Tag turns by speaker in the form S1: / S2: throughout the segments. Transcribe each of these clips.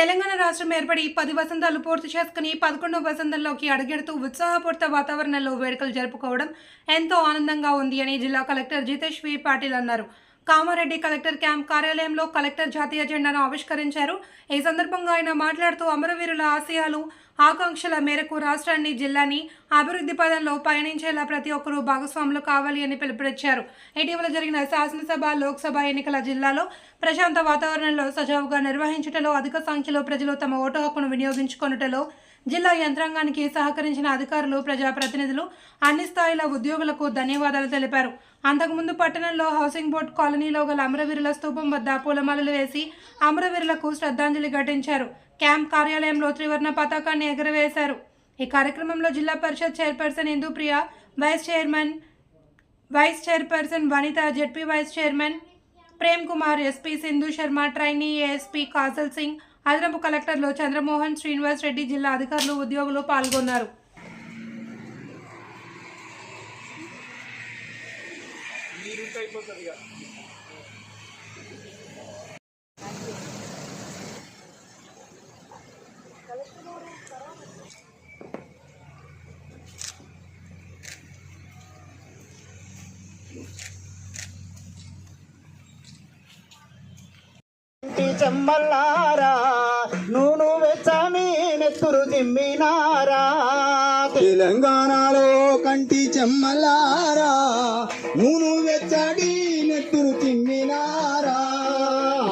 S1: తెలంగాణ రాష్ట్రం ఏర్పడి 10 వసంతాలు పూర్తి చేసుకుని 11వ వసంతంలోకి అడుగెడుతూ ఉత్సాహపూరిత వాతావరణంలో వేడుకలు జరుపుకోవడం ఎంతో ఆనందంగా ఉంది అని జిల్లా కలెక్టర్ జితేష్ వి పాటిల్ అన్నారు. కామారెడ్డి కలెక్టర్ క్యాంప్ కార్యాలయంలో కలెక్టర్ జాతీయ జెండాను ఆవిష్కరించారు. ఈ సందర్భంగా ఆయన మాట్లాడుతూ అమరవీరుల ఆశయాలు, ఆకాంక్షల మేరకు రాష్ట్రాన్ని, జిల్లాని అభివృద్ధి పదంలో పయనించేలా ప్రతి ఒక్కరూ భాగస్వాములు కావాలి అని పిలుపునిచ్చారు. ఇటీవల జరిగిన శాసనసభ, లోక్సభ ఎన్నికల జిల్లాలో ప్రశాంత వాతావరణంలో సజావుగా నిర్వహించుటలో, అధిక సంఖ్యలో ప్రజలు తమ ఓటు హక్కును వినియోగించుకొనుటలో జిల్లా యంత్రాంగానికి సహకరించిన అధికారులు, ప్రజాప్రతినిధులు, అన్ని స్థాయిల ఉద్యోగులకు ధన్యవాదాలు తెలిపారు. అంతకుముందు పట్టణంలో హౌసింగ్ బోర్డ్ కాలనీలో గల అమరవీరుల స్తూపం వద్ద పూలమాలలు వేసి అమరవీరులకు శ్రద్ధాంజలి ఘటించారు. క్యాంప్ కార్యాలయంలో త్రివర్ణ పతాకాన్ని ఎగురవేశారు. ఈ కార్యక్రమంలో Zilla Parishad chairperson Indupriya, vice chairperson Vanitha, ZP vice chairman Prem Kumar, SP Sindhu Sharma, trainee ASP Kajal Singh, అదనపు కలెక్టర్లు చంద్రమోహన్, శ్రీనివాస్ రెడ్డి, జిల్లా అధికారులు, ఉద్యోగులు పాల్గొన్నారు.
S2: చెమ్మల్లారా నూనె వెచ్చని నెత్తురు జిమ్మినారా,
S3: తెలంగాణలో కంటి చెమ్మలారా నూనె వెచ్చడి నెత్తురు చిమ్మినారా,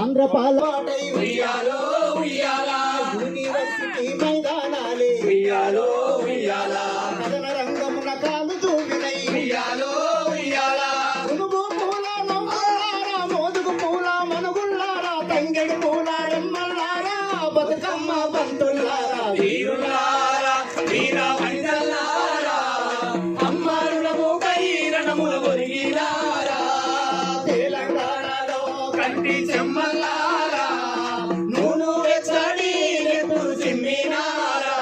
S2: ఆంధ్రపాలవాటై ఉయ్యాలో ఉయ్యాలా, యూనివర్సిటీ మైదానాలే ఉయ్యాలో ఉయ్యాలా, కథన రంగమున కాలు చూపినై ఉయ్యాలో ఉయ్యాలా, మునుగు పూల నవ్వులారా, మోదుగు పూల మనుగుల్లారా, తంగెడు పూల రెమ్మల్లారా, బతుకమ్మ బంతుల్లారా, వీరులారా వీర మండలారా, అమ్మారులము కైరణముల ఒరిగిలారా, తెలంగాణలో కంటి చెమ్మల్లారా నూనె వెచ్చడి నెత్తురు చిమ్మినారా,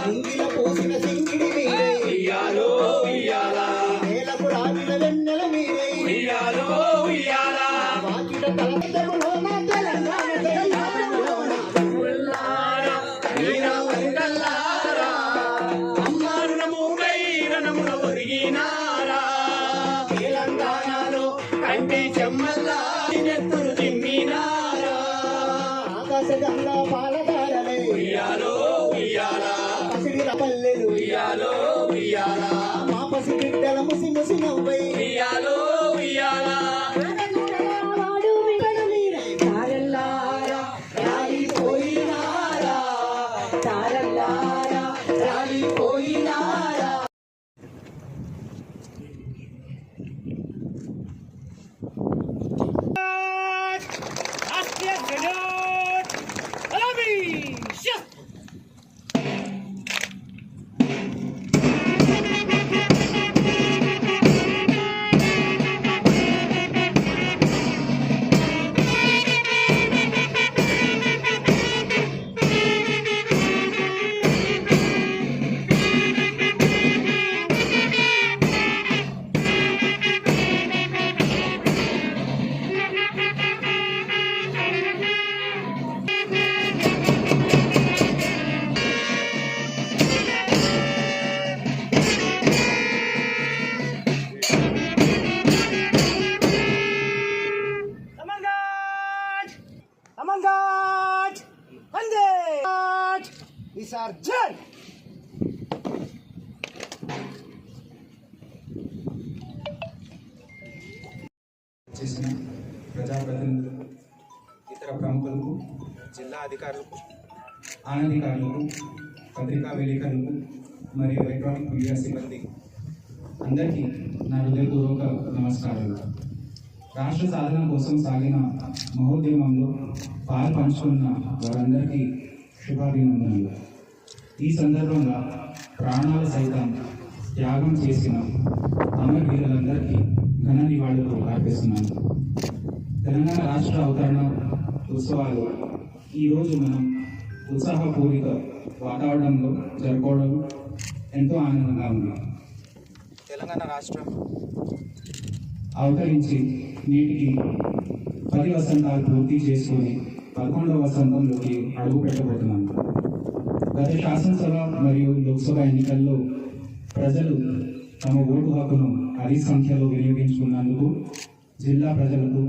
S2: ముంగిల పోసిన సింగిడి మీరే ఉయ్యాలో ఉయ్యాలా, నేలకు రాగిన వెన్నెల మీరే ఉయ్యాలో ఉయ్యాలా, వాకిట తలపెదములోన తెలంగాణ తెలంగాణలోన ఉల్లారా వీర మండలారా, అమ్మారులము కైరణముల ఒరిగినారా, తెలంగాణలో కంటి చెమ్మల్లా నెత్తురు చిమ్మినారా, ఆకాశగంగా పాలదారలే ఉయ్యాలో ఉయ్యాలా, పసిడిల పల్లెలు ఉయ్యాలో ఉయ్యాలా, మా పసి బిడ్డల ముసి ముసి నవ్వై ఉయ్యాలో ఉయ్యాలా, వాడు విగడ మీరే తారల్లారా రాలిపోయినారా, తారల్లారా రాలిపోయినారా.
S4: చేసిన ప్రజాప్రతినిధులు, ఇతర ప్రముఖులకు, జిల్లా అధికారులకు, అనధికారులకు, పత్రికా విలేకరులకు మరియు ఎలక్ట్రానిక్ మీడియా సిబ్బంది అందరికీ నా హృదయపూర్వక నమస్కారాలు. రాష్ట్ర సాధన కోసం సాగిన మహోద్యమంలో పాలు పంచుకున్న వారందరికీ శుభాభినందనలు. ఈ సందర్భంగా ప్రాణాలు సైతం త్యాగం చేసిన అమరవీరులందరికీ ఘన నివాళులు అర్పిస్తున్నాను. తెలంగాణ రాష్ట్ర అవతరణ ఉత్సవాలు ఈరోజు మనం ఉత్సాహపూరిత వాతావరణంలో జరుపుకోవడం ఎంతో ఆనందంగా ఉంది. తెలంగాణ రాష్ట్రం అవతరించి నేటికి 10 వసంతాలు పూర్తి చేసుకొని 11వ వసంతంలోకి అడుగు పెట్టబోతున్నాను. గత శాసనసభ మరియు లోక్సభ ఎన్నికల్లో ప్రజలు తమ ఓటు హక్కును అధిక సంఖ్యలో వినియోగించుకున్నందుకు జిల్లా ప్రజలకు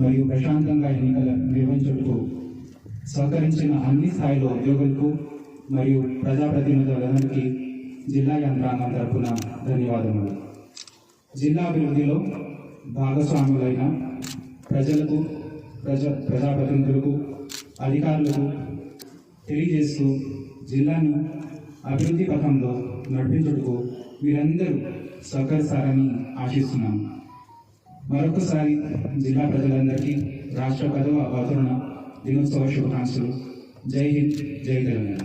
S4: మరియు ప్రశాంతంగా ఎన్నికల నిర్వహించుటకు సహకరించిన అన్ని స్థాయిలో ఉద్యోగులకు మరియు ప్రజాప్రతినిధులందరికీ జిల్లా యంత్రాంగం తరపున ధన్యవాదములు. జిల్లా అభివృద్ధిలో భాగస్వాములైన ప్రజలకు ప్రజాప్రతినిధులకు అధికారులకు తెలియజేస్తూ జిల్లాను అభివృద్ధి పథంలో నడిపించుటకు మీరందరూ సహకరిస్తారని ఆశిస్తున్నాను. మరొకసారి జిల్లా ప్రజలందరికీ రాష్ట్ర 10వ అవతరణ దినోత్సవ శుభాకాంక్షలు. జై హింద్, జై తెలంగాణ.